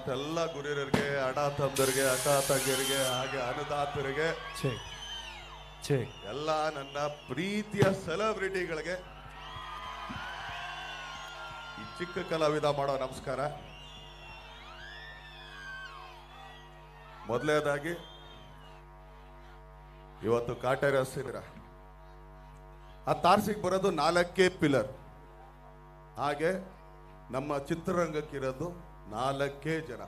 ನಮ್ಮಂತ ಎಲ್ಲ ಗುರಿಯರಿಗೆ, ಅಣ್ಣ ತಮ್ಮದರಿಗೆ, ಅಕ್ಕ ತಂಗಿಯರಿಗೆ, ಹಾಗೆ ಅನ್ನದಾತರಿಗೆ, ಎಲ್ಲ ನನ್ನ ಪ್ರೀತಿಯ ಸೆಲೆಬ್ರಿಟಿಗಳಿಗೆ ಈ ಚಿಕ್ಕ ಕಲಾವಿದ ಮಾಡೋ ನಮಸ್ಕಾರ. ಮೊದಲನೇದಾಗಿ ಇವತ್ತು ಕಾಟೇರ ಹಸಿರ ಆ ತಾರ್ಸಿಗೆ ಬರೋದು 4 ಪಿಲ್ಲರ್. ಹಾಗೆ ನಮ್ಮ ಚಿತ್ರರಂಗಕ್ಕಿರೋದು 4 ಜನ.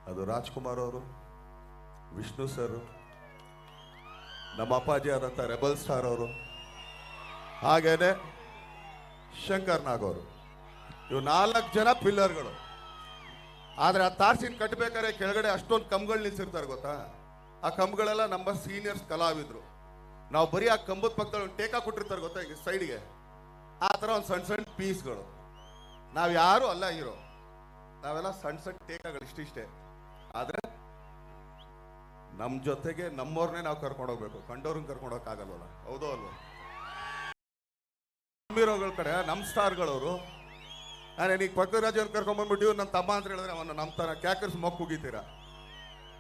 ಅದು ರಾಜ್ಕುಮಾರ್ ಅವರು, ವಿಷ್ಣು ಸರ್, ನಮ್ಮ ಅಪ್ಪಾಜಿ ಆದಂಥ ರೆಬಲ್ ಸ್ಟಾರ್ ಅವರು, ಹಾಗೇನೆ ಶಂಕರ್ ನಾಗ್ ಅವರು. ಇವು 4 ಜನ ಪಿಲ್ಲರ್ಗಳು. ಆದರೆ ಆ ತಾರ್ಸಿನ ಕಟ್ಟಬೇಕಾದ್ರೆ ಕೆಳಗಡೆ ಅಷ್ಟೊಂದು ಕಂಬಗಳು ನಿಲ್ಸಿರ್ತಾರೆ ಗೊತ್ತಾ. ಆ ಕಂಬಗಳೆಲ್ಲ ನಮ್ಮ ಸೀನಿಯರ್ಸ್ ಕಲಾವಿದರು. ನಾವು ಬರೀ ಆ ಕಂಬದ ಪಕ್ಕದಲ್ಲಿ ಒಂದು ಟೇಕ ಕೊಟ್ಟಿರ್ತಾರೆ ಗೊತ್ತಾ, ಈಗ ಸೈಡ್ಗೆ ಆ ಥರ ಒಂದು ಸಣ್ಣ ಸಣ್ಣ ಪೀಸ್ಗಳು. ನಾವು ಯಾರು ಅಲ್ಲ ಹೀರೋ, ನಾವೆಲ್ಲ ಸಣ್ಣ ಸಣ್ಣ ಟೇಕಗಳು ಇಷ್ಟಿಷ್ಟೇ. ಆದರೆ ನಮ್ಮ ಜೊತೆಗೆ ನಮ್ಮವ್ರನ್ನೇ ನಾವು ಕರ್ಕೊಂಡು ಹೋಗ್ಬೇಕು, ಕಂಡವ್ರನ್ನ ಕರ್ಕೊಂಡು ಹೋಗಕ್ಕಾಗಲ್ವಲ್ಲ. ಹೌದೋ ಅಲ್ವೋ? ಹೀರೋಗಳ ಕಡೆ ನಮ್ಮ ಸ್ಟಾರ್ಗಳವರು, ನಾನೇನೀಗ ಪಕ್ಕರಾಜವ್ರನ್ನ ಕರ್ಕೊಂಡ್ಬಂದ್ಬಿಟ್ಟು ನನ್ನ ತಮ್ಮ ಅಂತ ಹೇಳಿದ್ರೆ ಅವನು ನಮ್ಮ ತರ ಕ್ಯಾಕರ್ಸ್ ಮೊಕ್ಕ ಹೋಗಿತೀರಾ.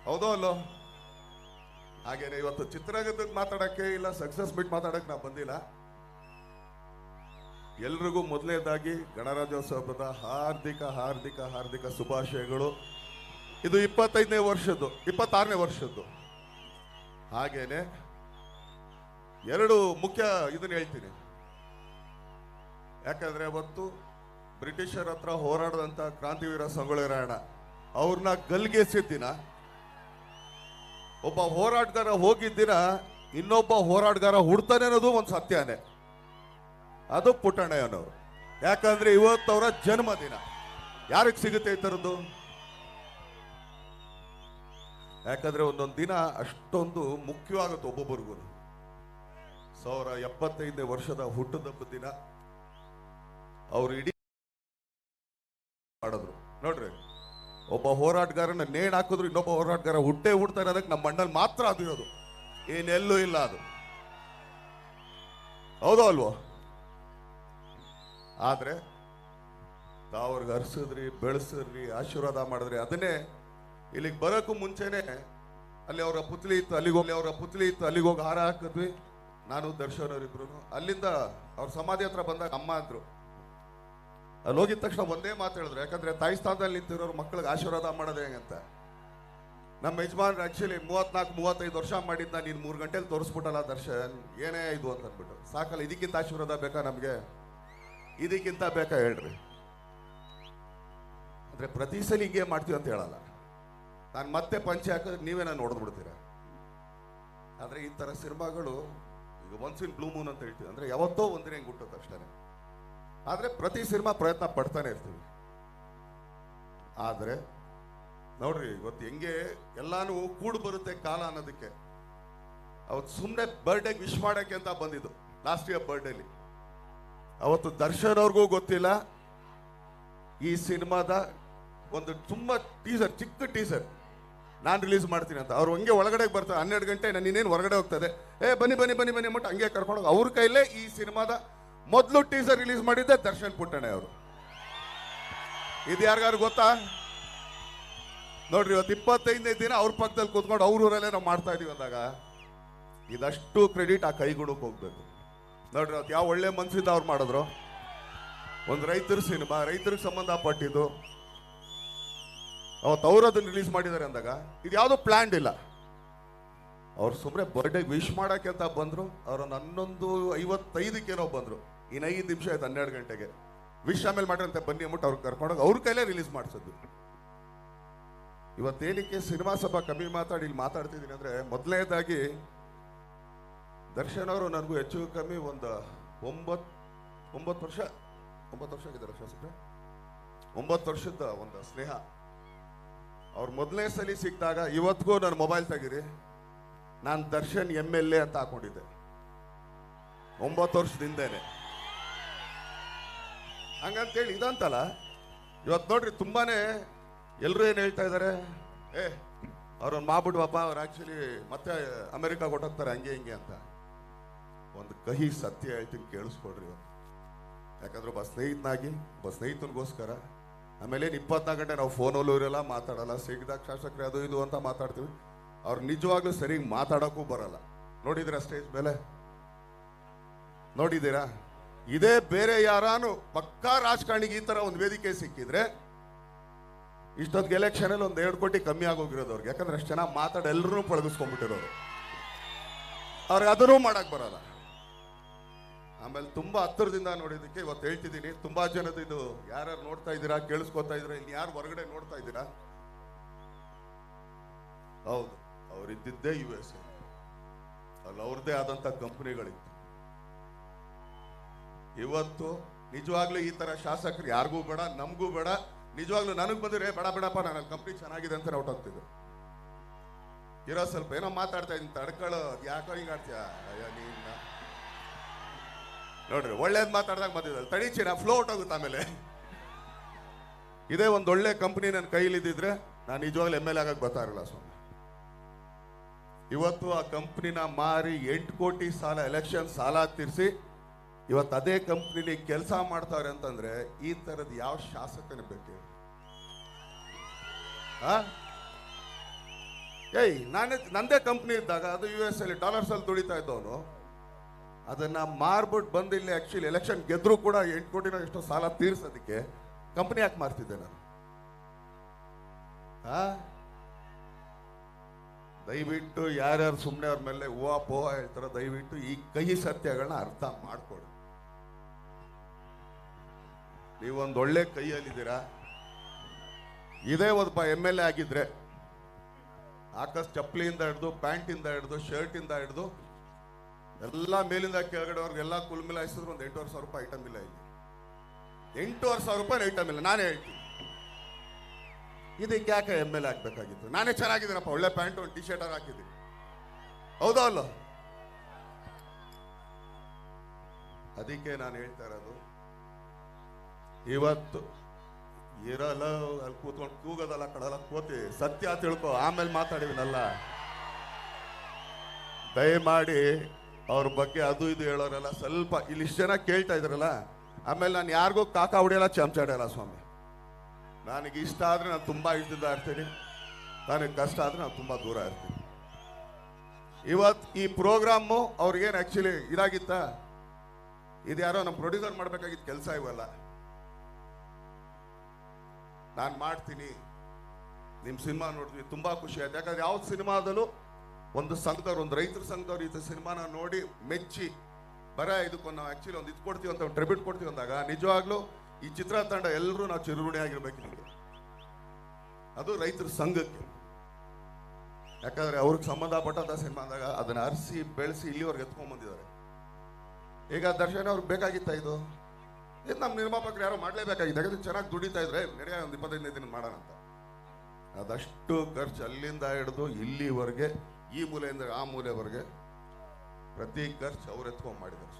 ಹೌದೋ ಅಲ್ಲೋ? ಹಾಗೇನೆ ಇವತ್ತು ಚಿತ್ರರಂಗದ ಮಾತಾಡಕ್ಕೆ ಇಲ್ಲ, ಸಕ್ಸಸ್ ಬಿಟ್ಟು ಮಾತಾಡಕ್ಕೆ ನಾವು ಬಂದಿಲ್ಲ. ಎಲ್ರಿಗೂ ಮೊದಲನೇದಾಗಿ ಗಣರಾಜ್ಯೋತ್ಸವದ ಹಾರ್ದಿಕ ಹಾರ್ದಿಕ ಹಾರ್ದಿಕ ಶುಭಾಶಯಗಳು. ಇದು 25ನೇ ವರ್ಷದ್ದು, 26ನೇ ವರ್ಷದ್ದು. ಹಾಗೇನೆ 2 ಮುಖ್ಯ ಇದನ್ನ ಹೇಳ್ತೀನಿ. ಯಾಕಂದ್ರೆ ಅವತ್ತು ಬ್ರಿಟಿಷರ ಹತ್ರ ಹೋರಾಡದಂತ ಕ್ರಾಂತಿವೀರ ಸಂಗೊಳ್ಳಿ ರಾಯಣ್ಣ ಅವ್ರನ್ನ ಗಲ್ಗೆಸಿದ ದಿನ, ಒಬ್ಬ ಹೋರಾಟಗಾರ ಹೋಗಿದ್ದಿನ ಇನ್ನೊಬ್ಬ ಹೋರಾಟಗಾರ ಹುಡ್ತಾನೆ ಅನ್ನೋದು ಒಂದು ಸತ್ಯನೇ. ಅದು ಪುಟ್ಟಣ್ಣಯ್ಯನವರು. ಯಾಕಂದ್ರೆ ಇವತ್ತವರ ಜನ್ಮದಿನ. ಯಾರಿಗೆ ಸಿಗುತ್ತೆ ಈ ಥರದ್ದು? ಯಾಕಂದ್ರೆ ಒಂದೊಂದು ದಿನ ಅಷ್ಟೊಂದು ಮುಖ್ಯವಾಗುತ್ತೆ ಒಬ್ಬೊಬ್ಬರಿಗೂ. 75ನೇ ವರ್ಷದ ಹುಟ್ಟುಹಬ್ಬದ ದಿನ ಅವ್ರು ಇಡೀ ಮಾಡಿದ್ರು ನೋಡ್ರಿ. ಒಬ್ಬ ಹೋರಾಟಗಾರನ ನೇಣು ಹಾಕಿದ್ರು ಇನ್ನೊಬ್ಬ ಹೋರಾಟಗಾರ ಹುಡ್ತಾ ಇರೋದಕ್ಕೆ ನಮ್ಮ ಮಣ್ಣಲ್ಲಿ ಮಾತ್ರ ಅದಿರೋದು, ಏನೆಲ್ಲೂ ಇಲ್ಲ ಅದು. ಹೌದೋ ಅಲ್ವೋ? ಆದ್ರೆ ತಾವ್ರಿಗೆ ಹರಿಸಿದ್ರಿ, ಬೆಳೆಸಿದ್ರಿ, ಆಶೀರ್ವಾದ ಮಾಡಿದ್ರಿ. ಅದನ್ನೇ ಇಲ್ಲಿಗೆ ಬರೋಕ್ಕೂ ಮುಂಚೆನೆ ಅಲ್ಲಿ ಅವರ ಪುತ್ಲಿ ಇತ್ತು, ಅಲ್ಲಿಗೆ ಹೋಗಿ ಹಾರ ಹಾಕಿದ್ವಿ ನಾನು ದರ್ಶನ್ ಅವರಿಬ್ರು. ಅಲ್ಲಿಂದ ಅವ್ರ ಸಮಾಧಿ ಹತ್ರ ಬಂದಾಗ ಅಮ್ಮ ಅಂದ್ರು. ಅಲ್ಲಿ ಹೋಗಿದ ತಕ್ಷಣ ಒಂದೇ ಮಾತು ಹೇಳಿದ್ರು, ಯಾಕಂದ್ರೆ ತಾಯಿ ಸ್ಥಾನದಲ್ಲಿ ನಿಂತಿರೋರು ಮಕ್ಕಳಿಗೆ ಆಶೀರ್ವಾದ ಮಾಡೋದು ಹೆಂಗಂತ. ನಮ್ಮ ಯಜಮಾನ್ರು ಆಕ್ಚುಲಿ 34-35 ವರ್ಷ ಮಾಡಿದ್ನ ನೀನು 3 ಗಂಟೆಲಿ ತೋರಿಸ್ಬಿಟ್ಟಲ್ಲ ದರ್ಶನ್, ಏನೇ ಇದು ಅಂತ ಅಂದ್ಬಿಟ್ಟು. ಸಾಕಲ್ಲ, ಇದಕ್ಕಿಂತ ಆಶೀರ್ವಾದ ಬೇಕಾ ನಮ್ಗೆ? ಇದಕ್ಕಿಂತ ಬೇಕಾ ಹೇಳ್ರಿ? ಅಂದ್ರೆ ಪ್ರತಿ ಸಲ ಹಿಂಗೆ ಮಾಡ್ತೀವಿ ಅಂತ ಹೇಳಲ್ಲ ನಾನು. ಮತ್ತೆ ಪಂಚೆ ಹಾಕಿದ್ರೆ ನೀವೇ ನಾನು ನೋಡ್ಬಿಡ್ತೀರ. ಆದ್ರೆ ಈ ತರ ಸಿನಿಮಾಗಳು ಈಗ ಒನ್ಸ್ ಇನ್ ಬ್ಲೂ ಮೂನ್ ಅಂತ ಹೇಳ್ತೀವಿ, ಅಂದ್ರೆ ಯಾವತ್ತೋ ಒಂದಿನ ಹೆಂಗ್ ಹುಟ್ಟುತ್ತೆ ಅಷ್ಟೇ. ಆದ್ರೆ ಪ್ರತಿ ಸಿನಿಮಾ ಪ್ರಯತ್ನ ಪಡ್ತಾನೆ ಇರ್ತೀವಿ. ಆದ್ರೆ ನೋಡ್ರಿ ಇವತ್ತು ಹೆಂಗೆ ಎಲ್ಲಾನು ಕೂಡು ಬರುತ್ತೆ ಕಾಲ ಅನ್ನೋದಕ್ಕೆ. ಅವತ್ತು ಸುಮ್ಮನೆ ಬರ್ಡೇಗೆ ವಿಶ್ ಮಾಡಕ್ಕೆ ಅಂತ ಬಂದಿದ್ದು ಲಾಸ್ಟ್ ಇಯರ್ ಬರ್ಡೇಲಿ. ಅವತ್ತು ದರ್ಶನ್ ಅವ್ರಿಗೂ ಗೊತ್ತಿಲ್ಲ ಈ ಸಿನಿಮಾದ ಒಂದು ತುಂಬಾ ಟೀಸರ್, ಚಿಕ್ಕ ಟೀಸರ್ ನಾನು ರಿಲೀಸ್ ಮಾಡ್ತೀನಿ ಅಂತ. ಅವ್ರು ಹಂಗೆ ಒಳಗಡೆ ಬರ್ತಾರೆ 12 ಗಂಟೆ, ನಾನು ಇನ್ನೇನು ಹೊರಗಡೆ ಹೋಗ್ತದೆ, ಬನ್ನಿ ಬನ್ನಿ ಬನ್ನಿ ಬನ್ನಿ ಅಂದ್ಬಿಟ್ಟು ಹಂಗೆ ಕರ್ಕೊಂಡು ಹೋಗಿ ಅವ್ರ ಕೈಲೇ ಈ ಸಿನಿಮಾದ ಮೊದಲು ಟೀಸರ್ ರಿಲೀಸ್ ಮಾಡಿದ್ದೆ ದರ್ಶನ್ ಪುಟ್ಟಣ್ಣ ಅವರು. ಇದು ಯಾರಿಗಾರು ಗೊತ್ತಾ? ನೋಡ್ರಿ ಇವತ್ತು 25ನೇ ದಿನ ಅವ್ರ ಪಕ್ಕದಲ್ಲಿ ಕೂತ್ಕೊಂಡು ಅವ್ರ ಊರಲ್ಲೇ ನಾವು ಮಾಡ್ತಾ ಇದೀವಿ ಅಂದಾಗ ಇದಷ್ಟು ಕ್ರೆಡಿಟ್ ಆ ಕೈಗುಣಕ್ಕೆ ಹೋಗ್ಬೇಕು. ನೋಡ್ರಿ ಅವತ್ತು ಯಾವ ಒಳ್ಳೆ ಮನ್ಸಿಂದ ಅವ್ರು ಮಾಡಿದ್ರು. ಒಂದು ರೈತರ ಸಿನಿಮಾ, ರೈತರಿಗೆ ಸಂಬಂಧಪಟ್ಟಿದ್ದು, ಅವತ್ತು ಅವ್ರು ಅದನ್ನ ರಿಲೀಸ್ ಮಾಡಿದ್ದಾರೆ ಅಂದಾಗ ಇದು ಯಾವುದೋ ಪ್ಲಾನ್ಡ್ ಇಲ್ಲ. ಅವ್ರು ಸುಮ್ಮನೆ ಬರ್ಡೇ ವಿಶ್ ಮಾಡಕ್ಕೆ ಅಂತ ಬಂದ್ರು. ಅವ್ರೊಂದು 11:55 ಬಂದ್ರು. ಇನ್ನು 5 ನಿಮಿಷ ಆಯ್ತು 12 ಗಂಟೆಗೆ ವಿಶ್ ಆಮೇಲೆ ಮಾಡ್ರಂತೆ ಬನ್ನಿ ಅಂದ್ಬಿಟ್ಟು ಅವ್ರಿಗೆ ಕರ್ಕೊಂಡೋಗಿ ಅವ್ರ ಕೈಲೇ ರಿಲೀಸ್ ಮಾಡಿಸಿದ್ದು. ಇವತ್ತೇನಕ್ಕೆ ಸಿನಿಮಾ ಸಭಾ ಕಮ್ಮಿ ಮಾತಾಡಿ ಇಲ್ಲಿ ಮಾತಾಡ್ತಿದ್ದೀನಿ ಅಂದ್ರೆ, ಮೊದಲನೇದಾಗಿ ದರ್ಶನ್ ಅವರು ನನಗೂ ಹೆಚ್ಚು ಕಮ್ಮಿ ಒಂದು 9 ವರ್ಷ ಆಗಿದ್ದಾರೆ ಶಾಸಕರೇ. 9 ವರ್ಷದ ಒಂದು ಸ್ನೇಹ. ಅವ್ರು ಮೊದಲನೇ ಸಲ ಸಿಕ್ಕಿದಾಗ ಇವತ್ತಿಗೂ ನನ್ನ ಮೊಬೈಲ್ ತೆಗೀರಿ, ನಾನು ದರ್ಶನ್ MLA ಅಂತ ಹಾಕೊಂಡಿದ್ದೆ 9 ವರ್ಷದಿಂದೇನೆ. ಹಂಗಂತೇಳಿ ಇದಂತಲ್ಲ. ಇವತ್ತು ನೋಡ್ರಿ ತುಂಬಾನೇ ಎಲ್ಲರೂ ಏನು ಹೇಳ್ತಾ ಇದ್ದಾರೆ, ಅವ್ರನ್ನ ಮಾಡ್ಬಿಡ್ವಪ್ಪ, ಅವ್ರು ಆಕ್ಚುಲಿ ಮತ್ತೆ ಅಮೆರಿಕ ಕೊಟ್ಟೋಗ್ತಾರೆ ಹಂಗೆ ಹಿಂಗೆ ಅಂತ. ಒಂದು ಕಹಿ ಸತ್ಯ ಹೇಳ್ತೀನಿ, ಕೇಳಿಸ್ಕೊಡ್ರಿ. ಯಾಕಂದ್ರೆ ಒಬ್ಬ ಸ್ನೇಹಿತನಾಗಿ, ಒಬ್ಬ ಸ್ನೇಹಿತನಿಗೋಸ್ಕರ ಆಮೇಲೆ 24 ಗಂಟೆ ನಾವು ಫೋನಲ್ಲೂ ಇರಲ್ಲ, ಮಾತಾಡಲ್ಲ. ಸಿಗ್ದಾಗ ಶಾಸಕರೇ ಅದು ಇದು ಅಂತ ಮಾತಾಡ್ತೀವಿ. ಅವ್ರು ನಿಜವಾಗ್ಲೂ ಸರಿಯಾಗಿ ಮಾತಾಡೋಕ್ಕೂ ಬರಲ್ಲ. ನೋಡಿದ್ದೀರಾ ಸ್ಟೇಜ್ ಮೇಲೆ? ನೋಡಿದ್ದೀರಾ? ಇದೇ ಬೇರೆ ಯಾರಾನು ಪಕ್ಕಾ ರಾಜಕಾರಣಿಗೆ ಈ ತರ ಒಂದು ವೇದಿಕೆ ಸಿಕ್ಕಿದ್ರೆ ಇಷ್ಟೊತ್ತಿಗೆ ಎಲೆಕ್ಷನ್ ಅಲ್ಲಿ 1-2 ಕೋಟಿ ಕಮ್ಮಿ ಆಗೋಗಿರೋದು ಅವ್ರಿಗೆ. ಯಾಕಂದ್ರೆ ಅಷ್ಟು ಚೆನ್ನಾಗಿ ಮಾತಾಡಿ ಎಲ್ಲರೂ ಪಳಗಿಸ್ಕೊಂಡ್ಬಿಟ್ಟಿರೋರು. ಅವ್ರಿಗೆ ಅದನ್ನೂ ಮಾಡಕ್ ಬರಲ್ಲ. ಆಮೇಲೆ ತುಂಬಾ ಹತ್ತಿರದಿಂದ ನೋಡಿದ್ದಕ್ಕೆ ಇವತ್ತು ಹೇಳ್ತಿದ್ದೀನಿ, ತುಂಬಾ ಜನದ ಇದು ಯಾರು ನೋಡ್ತಾ ಇದ್ದೀರಾ, ಕೇಳಿಸ್ಕೊತಾ ಇದ್ದೀರಾ, ಇಲ್ಲಿ ಯಾರು ಹೊರಗಡೆ ನೋಡ್ತಾ ಇದ್ದೀರಾ? ಹೌದು, ಅವರಿದ್ದಿದ್ದೇ US ಅಲ್ಲಿ ಅವ್ರದ್ದೇ ಆದಂತ ಕಂಪನಿಗಳಿತ್ತು. ಇವತ್ತು ನಿಜವಾಗ್ಲೂ ಈ ತರ ಶಾಸಕರು ಯಾರಿಗೂ ಬೇಡ, ನಮಗೂ ಬೇಡ. ನಿಜವಾಗ್ಲೂ ನನಗ್ ಬಂದ್ರೆ ಬೇಡ ಬೇಡಪ್ಪ, ನನ್ನ ಕಂಪ್ನಿ ಚೆನ್ನಾಗಿದೆ ಅಂತ ಹೊರಟೋಗ್ತಿದ್ರು. ಇರೋ ಸ್ವಲ್ಪ ಏನೋ ಮಾತಾಡ್ತಾ ಇದ್ದೀನಿ, ತಡ್ಕೊಳ್ಳೋ ಯಾಕೋ ಹಿಂಗ ಆಡ್ತೀಯ ನೀನ್ ನೋಡ್ರಿ. ಒಳ್ಳೇದ್ ಮಾತಾಡ್ದಾಗ ಬಂದಿದ್ದಲ್ಲ, ತಡೀಚಿನ ಫ್ಲೋ ಹೊಟ್ಟೋಗುತ್ತೆ. ಆಮೇಲೆ ಇದೇ ಒಂದು ಒಳ್ಳೆ ಕಂಪ್ನಿ ನನ್ನ ಕೈಲಿದ್ದಿದ್ರೆ ನಾನು ನಿಜವಾಗ್ಲೂ MLA ಆಗಕ್ಕೆ ಬರ್ತಾ ಇರಲ್ಲ ಸ್ವಾಮಿ. ಇವತ್ತು ಆ ಕಂಪ್ನಿನ ಮಾರಿ 8 ಕೋಟಿ ಸಾಲ, ಎಲೆಕ್ಷನ್ ಸಾಲ ತೀರಿಸಿ ಇವತ್ತು ಅದೇ ಕಂಪ್ನಿಲಿ ಕೆಲಸ ಮಾಡ್ತಾರೆ ಅಂತಂದ್ರೆ ಈ ತರದ ಯಾವ ಶಾಸಕನ ಬೇಕು? ನಂದೇ ಕಂಪ್ನಿ ಇದ್ದಾಗ ಅದು US ಅಲ್ಲಿ ಡಾಲರ್ಸ್ ಅಲ್ಲಿ ದುಡಿತಾ ಇದ್ದವನು ಅದನ್ನ ಮಾರ್ಬಿಟ್ಟು ಬಂದು ಇಲ್ಲಿ ಆಕ್ಚುಲಿ ಎಲೆಕ್ಷನ್ ಗೆದ್ರು ಕೂಡ 8 ಕೋಟಿನ ಎಷ್ಟೋ ಸಾಲ ತೀರ್ಸೋದಕ್ಕೆ ಕಂಪ್ನಿ ಯಾಕೆ ಮಾರ್ತಿದ್ದೆ ನಾನು? ದಯವಿಟ್ಟು ಯಾರ್ಯಾರು ಸುಮ್ಮನೆ ಅವ್ರ ಮೇಲೆ ಹೂವಾ ಪೋಹ ಹೇಳ್ತಾರೋ ದಯವಿಟ್ಟು ಈ ಕಹಿ ಸತ್ಯಗಳನ್ನ ಅರ್ಥ ಮಾಡ್ಕೊಡಿ. ನೀವೊಂದು ಒಳ್ಳೆ ಕೈಯಲ್ಲಿದ್ದೀರಾ. ಇದೇ ಒಬ್ಬ MLA ಆಗಿದ್ರೆ ಆಕಾಶ್ ಚಪ್ಪಲಿಯಿಂದ ಹಿಡಿದು, ಪ್ಯಾಂಟಿಂದ ಹಿಡಿದು, ಶರ್ಟಿಂದ ಹಿಡಿದು ಎಲ್ಲ ಮೇಲಿಂದ ಕೆಳಗಡೆವರೆಗೆಲ್ಲ ಕುಲ್ ಮಿಲಾಯಿಸಿದ್ರು ಒಂದು 8,500 ರೂಪಾಯಿ ಐಟಮ್ ಇಲ್ಲ. ಇಲ್ಲಿ 8,500 ರೂಪಾಯಿ ಐಟಮ್ ಇಲ್ಲ. ನಾನೇ ಹೇಳ್ತೀನಿ, ಇದಕ್ಕೆ ಯಾಕೆ MLA ಆಗ್ಬೇಕಾಗಿತ್ತು? ನಾನೇ ಚೆನ್ನಾಗಿದ್ದೀನಪ್ಪ, ಒಳ್ಳೆ ಪ್ಯಾಂಟ್ ಒಂದು ಟಿ ಶರ್ಟ್ ಹಾಕಿದ್ದೀನಿ, ಹೌದಾ ಅಲ್ಲ? ಅದಕ್ಕೆ ನಾನು ಹೇಳ್ತಾ ಇರೋದು, ಇವತ್ತು ಇರಲ್ಲ ಅಲ್ಲಿ ಕೂತ್ಕೊಂಡು ಕೂಗೋದಲ್ಲ, ಕಡಲ ಕೂತಿ ಸತ್ಯ ತಿಳ್ಕೊ, ಆಮೇಲೆ ಮಾತಾಡಿವಿನಲ್ಲ. ದಯಮಾಡಿ ಅವ್ರ ಬಗ್ಗೆ ಅದು ಇದು ಹೇಳೋರಲ್ಲ ಸ್ವಲ್ಪ ಇಲ್ಲಿ ಇಷ್ಟು ಜನ ಕೇಳ್ತಾ ಇದ್ರಲ್ಲ. ಆಮೇಲೆ ನಾನು ಯಾರಿಗೂ ಕಾಕ ಹೊಡಿಯಲ್ಲ, ಚಮಚ ಹೊಡೆಯಲ್ಲ ಸ್ವಾಮಿ. ನನಗೆ ಇಷ್ಟ ಆದ್ರೆ ನಾನು ತುಂಬಾ ಇಷ್ಟದಿಂದ ಇರ್ತೀನಿ, ನನಗೆ ಕಷ್ಟ ಆದ್ರೆ ನಾನು ತುಂಬಾ ದೂರ ಇರ್ತೀನಿ. ಇವತ್ತು ಈ ಪ್ರೋಗ್ರಾಮು ಅವ್ರಿಗೇನು ಆಕ್ಚುಲಿ ಇದಾಗಿತ್ತ, ಇದು ಯಾರೋ ನಮ್ಮ ಪ್ರೊಡ್ಯೂಸರ್ ಮಾಡ್ಬೇಕಾಗಿದ್ದ ಕೆಲಸ ಇವೆಲ್ಲ. ನಾನು ಮಾಡ್ತೀನಿ, ನಿಮ್ಮ ಸಿನಿಮಾ ನೋಡ್ತೀವಿ, ತುಂಬಾ ಖುಷಿ ಆಯ್ತು. ಯಾಕಂದ್ರೆ ಯಾವ ಸಿನಿಮಾದಲ್ಲೂ ಒಂದು ಸಂಘದವ್ರು, ಒಂದು ರೈತರ ಸಂಘದವ್ರು ಈ ಸಿನಿಮಾನ ನೋಡಿ ಮೆಚ್ಚಿ ಇದಕ್ಕೊಂದು ನಾವು ಆಕ್ಚುಲಿ ಒಂದು ಇದು ಕೊಡ್ತೀವಿ ಅಂತ, ಒಂದು ಟ್ರಿಬ್ಯೂಟ್ ಕೊಡ್ತೀವಿ ಅಂದಾಗ ನಿಜವಾಗ್ಲೂ ಈ ಚಿತ್ರತಂಡ ಎಲ್ಲರೂ ನಾವು ಚಿರುರುಣಿ ಆಗಿರ್ಬೇಕು ನಿಮಗೆ. ಅದು ರೈತರ ಸಂಘಕ್ಕೆ. ಯಾಕಂದ್ರೆ ಅವ್ರಿಗೆ ಸಂಬಂಧಪಟ್ಟಂತ ಸಿನಿಮಾ ಅಂದಾಗ ಅದನ್ನ ಅರಿಸಿ ಬೆಳೆಸಿ ಇಲ್ಲಿವರೆಗೆ ಎತ್ಕೊಂಡ್ ಬಂದಿದ್ದಾರೆ. ಈಗ ದರ್ಶನ ಅವ್ರಿಗೆ ಬೇಕಾಗಿತ್ತ ಇದು ನಮ್ಮ ನಿರ್ಮಾಪಕರು ಯಾರೋ ಮಾಡ್ಲೇಬೇಕಾಗಿದೆ. ಯಾಕಂದ್ರೆ ಚೆನ್ನಾಗಿ ದುಡಿತಾ ಇದ್ರೆ ನಡೆಯ ಒಂದು 25 ದಿನ ಮಾಡೋಣ ಅಂತ. ಅದಷ್ಟು ಖರ್ಚು ಅಲ್ಲಿಂದ ಹಿಡಿದು ಇಲ್ಲಿವರೆಗೆ, ಈ ಮೂಲೆಯಿಂದ ಆ ಮೂಲೆವರೆಗೆ ಪ್ರತಿ ಖರ್ಚು ಅವ್ರು ಎತ್ಕೊಂಡ್ ಮಾಡಿದ್ದಾರೆ.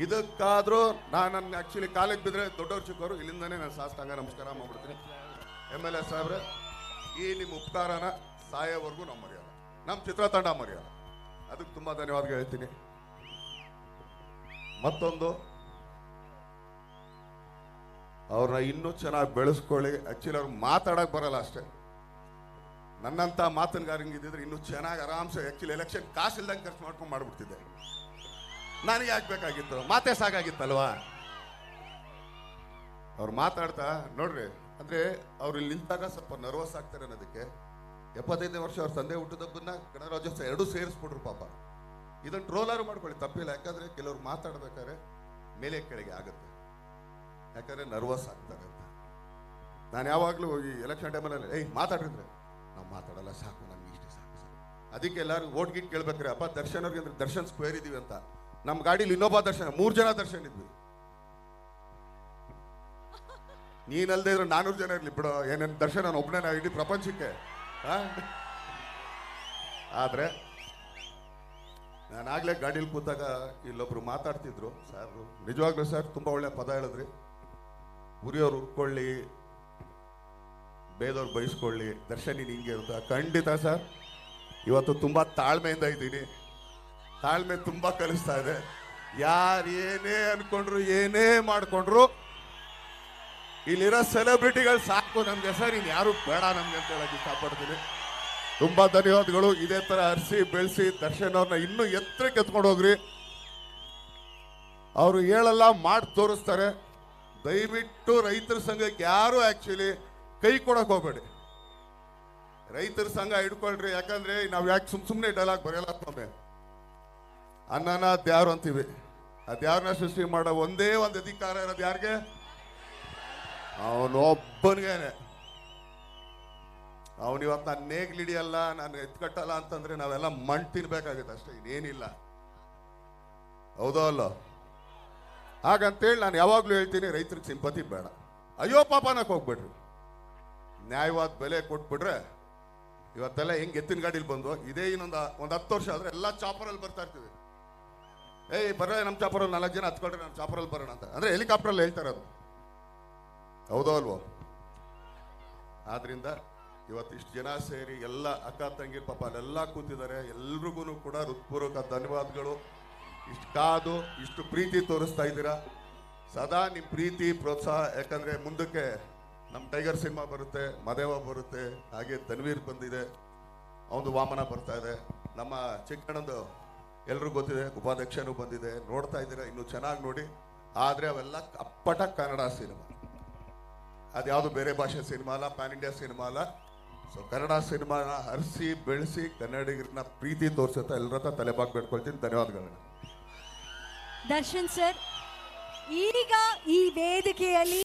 ಇದಕ್ಕಾದ್ರೂ ನಾನು ಆಕ್ಚುಲಿ ಕಾಲಿಗೆ ಬಿದ್ರೆ ದೊಡ್ಡವ್ರು ಚಿಕ್ಕವರು ಇಲ್ಲಿಂದಾನೇ ನಾನು ಸಾಷ್ಟಾಂಗ ನಮಸ್ಕಾರ ಮಾಡ್ಬಿಡ್ತೀನಿ. MLA ಸಾಹೇಬ್ರೆ, ಈ ನಿಮ್ಮ ಉಪಕಾರನ ಸಾಯೋವರೆಗೂ ನಾವು ಮರೆಯಲ್ಲ, ನಮ್ಮ ಚಿತ್ರತಂಡ ಮರೆಯಲ್ಲ. ಅದಕ್ಕೆ ತುಂಬಾ ಧನ್ಯವಾದ ಹೇಳ್ತೀನಿ. ಮತ್ತೊಂದು, ಅವ್ರನ್ನ ಇನ್ನೂ ಚೆನ್ನಾಗಿ ಬೆಳೆಸ್ಕೊಳ್ಳಿ. ಆಕ್ಚುಲಿ ಅವ್ರಿಗೆ ಮಾತಾಡಕ್ ಬರಲ್ಲ ಅಷ್ಟೇ. ನನ್ನಂತ ಮಾತನ್ಗಾರಂಗೆ ಇದ್ದಿದ್ರೆ ಇನ್ನೂ ಚೆನ್ನಾಗಿ ಆರಾಮ್ಸೆ ಆಕ್ಚುಲಿ ಎಲೆಕ್ಷನ್ ಕಾಸು ಇಲ್ದಂಗೆ ಖರ್ಚು ಮಾಡ್ಕೊಂಡು ಮಾಡ್ಬಿಡ್ತಿದ್ದೆ. ನನಗೆ ಆಗ್ಬೇಕಾಗಿತ್ತು, ಮಾತೇ ಸಾಕಾಗಿತ್ತಲ್ವಾ? ಅವ್ರು ಮಾತಾಡ್ತಾ ನೋಡ್ರಿ, ಅಂದ್ರೆ ಅವ್ರು ಇಲ್ಲಿ ನಿಂತಾಗ ಸ್ವಲ್ಪ ನರ್ವಸ್ ಆಗ್ತಾರೆ ಅನ್ನೋದಕ್ಕೆ 75ನೇ ವರ್ಷ ಅವ್ರ ತಂದೆ ಹುಟ್ಟುದಬ್ಬನ್ನ ಗಣರಾಜ್ಯೋತ್ಸವ ಎರಡೂ ಸೇರಿಸ್ಬಿಟ್ರು ಪಾಪ. ಇದನ್ನ ಟ್ರೋಲಾರು ಮಾಡ್ಕೊಳ್ಳಿ, ತಪ್ಪಿಲ್ಲ. ಯಾಕಂದ್ರೆ ಕೆಲವ್ರು ಮಾತಾಡ್ಬೇಕಾದ್ರೆ ಮೇಲೆ ಕೆಳಗೆ ಆಗುತ್ತೆ, ಯಾಕಂದ್ರೆ ನರ್ವಸ್ ಆಗ್ತಾರೆ ಅಂತ. ನಾನು ಯಾವಾಗ್ಲೂ ಈ ಎಲೆಕ್ಷನ್ ಟೈಮಲ್ಲಿ ಮಾತಾಡಿದ್ರೆ ನಾವು ಮಾತಾಡಲ್ಲ, ಸಾಕು ನಮ್ಗೆ ಇಷ್ಟ ಸಾಕು ಸಾಕು. ಅದಕ್ಕೆ ಎಲ್ಲರೂ ಓಟ್ ಗಿಟ್ ಕೇಳ್ಬೇಕ್ರೆ, ಅಪ್ಪ ದರ್ಶನ್ ಅವ್ರಿಗೆ ಅಂದ್ರೆ ದರ್ಶನ್ ಸ್ಕ್ವೇರ್ ಇದೀವಿ ಅಂತ. ನಮ್ಮ ಗಾಡಿಲಿ ಇನ್ನೊಬ್ಬ ದರ್ಶನ, 3 ಜನ ದರ್ಶನ್ ಇದ್ವಿ. ನೀನಲ್ದೇ ಇದ್ರೆ 400 ಜನ ಇರ್ಲಿ ಬಿಡೋ, ಏನೇನು ದರ್ಶನ ನಾನು ಒಬ್ಬನೇ ಇಡೀ ಪ್ರಪಂಚಕ್ಕೆ. ಆದ್ರೆ ನಾನಾಗ್ಲೇ ಗಾಡೀಲಿ ಕೂತಾಗ ಇಲ್ಲೊಬ್ರು ಮಾತಾಡ್ತಿದ್ರು, ಸರ್ ನಿಜವಾಗ್ಲೂ ಸರ್ ತುಂಬಾ ಒಳ್ಳೆ ಪದ ಹೇಳಿದ್ರಿ, ಉರಿಯೋರು ಉರ್ಕೊಳ್ಳಿ, ಬೇದವ್ರು ಬಯಸ್ಕೊಳ್ಳಿ, ದರ್ಶನ್ ಹಿಂಗೆ ಅಂತ. ಖಂಡಿತ ಸರ್, ಇವತ್ತು ತುಂಬಾ ತಾಳ್ಮೆಯಿಂದ ಇದ್ದೀನಿ, ತಾಳ್ಮೆ ತುಂಬಾ ಕಲಿಸ್ತಾ ಇದೆ. ಯಾರು ಏನೇ ಅನ್ಕೊಂಡ್ರು, ಏನೇ ಮಾಡ್ಕೊಂಡ್ರು ಇಲ್ಲಿರೋ ಸೆಲೆಬ್ರಿಟಿಗಳು ಸಾಕು ನಮ್ಗೆ ಸರ್, ಇನ್ ಯಾರು ಬೇಡ ನಮ್ಗೆ ಅಂತ ಹೇಳಕ್ ಇಷ್ಟಪಡ್ತೀನಿ. ತುಂಬಾ ಧನ್ಯವಾದಗಳು. ಇದೇ ತರ ಹರಿಸಿ ಬೆಳೆಸಿ ದರ್ಶನ್ ಅವ್ರನ್ನ ಇನ್ನೂ ಎತ್ತರಕ್ಕೆ ಎತ್ಕೊಂಡು ಹೋಗ್ರಿ. ಅವರು ಹೇಳಲ್ಲ, ಮಾಡಿ ತೋರಿಸ್ತಾರೆ. ದಯವಿಟ್ಟು ರೈತರ ಸಂಘಕ್ಕೆ ಯಾರು ಆಕ್ಚುಲಿ ಕೈ ಕೊಡಕ್ ಹೋಗ್ಬೇಡಿ. ರೈತರ ಸಂಘ ಹಿಡ್ಕೊಳ್ರಿ. ಯಾಕಂದ್ರೆ ನಾವ್ ಯಾಕೆ ಸುಮ್ನೆ ಡೈಲಾಗ್ ಬರೆಯಲ್ಲ. ನಮ್ಮೆ ಅನ್ನನ ಅದ್ಯಾರು ಅಂತೀವಿ. ಅದ್ಯಾರನ್ನ ಸೃಷ್ಟಿ ಮಾಡೋ ಒಂದೇ ಒಂದು ಅಧಿಕಾರ ಇರೋದು ಯಾರಿಗೆ? ಅವನೊಬ್ಬನಿಗೇನೆ. ಅವನಿವತ್ತು ನಾನು ನೇಗ್ಲಿಡಿಯಲ್ಲ, ನಾನು ಎತ್ಕಟ್ಟಲ್ಲ ಅಂತಂದ್ರೆ ನಾವೆಲ್ಲ ಮಣ್ ತಿನ್ಬೇಕಾಗುತ್ತೆ ಅಷ್ಟೇ, ಇನ್ನೇನಿಲ್ಲ. ಹೌದೋ ಅಲ್ಲೋ? ಹಾಗಂತೇಳಿ ನಾನು ಯಾವಾಗ್ಲೂ ಹೇಳ್ತೀನಿ, ರೈತರಿಗೆ ಸಿಂಪತಿ ಬೇಡ, ಅಯ್ಯೋ ಪಾಪನಕ್ಕೆ ಹೋಗ್ಬಿಡ್ರಿ. ನ್ಯಾಯವಾದ ಬೆಲೆ ಕೊಟ್ಬಿಟ್ರೆ ಇವತ್ತೆಲ್ಲ ಹೆಂಗ್ ಎತ್ತಿನ ಗಾಡಿಲಿ ಬಂದು ಇದೇ ಇನ್ನೊಂದು 10 ವರ್ಷ ಆದ್ರೆ ಎಲ್ಲ ಚಾಪರಲ್ಲಿ ಬರ್ತಾ ಇರ್ತೀವಿ. ಬರ್ರೆ ನಮ್ಮ ಚಾಪರಲ್ಲಿ 4 ಜನ ಹತ್ಕೊಳ್ರಿ, ನಮ್ಮ ಚಾಪರಲ್ಲಿ ಬರೋಣ ಅಂತ. ಅಂದ್ರೆ ಹೆಲಿಕಾಪ್ಟರಲ್ಲಿ ಹೇಳ್ತಾರೆ ಅದು. ಹೌದೋ ಅಲ್ವೋ? ಆದ್ರಿಂದ ಇವತ್ತು ಇಷ್ಟು ಜನ ಸೇರಿ ಎಲ್ಲ ಅಕ್ಕ ತಂಗಿರ್ ಪಾಪ ಅಲ್ಲೆಲ್ಲ ಕೂತಿದ್ದಾರೆ. ಎಲ್ರಿಗೂ ಕೂಡ ಹೃತ್ಪೂರ್ವಕ ಧನ್ಯವಾದಗಳು. ಇಷ್ಟು ಕಾದು ಇಷ್ಟು ಪ್ರೀತಿ ತೋರಿಸ್ತಾ ಇದ್ದೀರಾ. ಸದಾ ನಿಮ್ಮ ಪ್ರೀತಿ ಪ್ರೋತ್ಸಾಹ. ಯಾಕಂದ್ರೆ ಮುಂದಕ್ಕೆ ನಮ್ಮ ಟೈಗರ್ ಸಿನಿಮಾ ಬರುತ್ತೆ, ಮದೇವ ಬರುತ್ತೆ, ಹಾಗೆ ತನ್ವೀರ್ ಬಂದಿದೆ, ಅವನು ವಾಮನ ಬರ್ತಾ ಇದೆ, ನಮ್ಮ ಚಿಕ್ಕಣ್ಣಂದು ಎಲ್ರಿಗೂ ಗೊತ್ತಿದೆ, ಉಪಾಧ್ಯಕ್ಷನೂ ಬಂದಿದೆ. ನೋಡ್ತಾ ಇದ್ದೀರಾ, ಇನ್ನು ಚೆನ್ನಾಗಿ ನೋಡಿ. ಆದ್ರೆ ಅವೆಲ್ಲ ಅಪ್ಪಟ ಕನ್ನಡ ಸಿನಿಮಾ, ಅದ್ಯಾವುದು ಬೇರೆ ಭಾಷೆ ಸಿನಿಮಾ ಅಲ್ಲ, ಪ್ಯಾನ್ ಇಂಡಿಯಾ ಸಿನಿಮಾ ಅಲ್ಲ. ಸೊ ಕನ್ನಡ ಸಿನಿಮಾನ ಹರಿಸಿ ಬೆಳೆಸಿ ಕನ್ನಡಿಗರನ್ನ ಪ್ರೀತಿ ತೋರಿಸುತ್ತಾ ಎಲ್ಲರ ಹತ್ರ ತಲೆಬಾಗಿ ಬೇಡ್ಕೊಳ್ತೀನಿ. ಧನ್ಯವಾದಗಳು. ದರ್ಶನ್ ಸರ್, ಈಗ ಈ ವೇದಿಕೆಯಲ್ಲಿ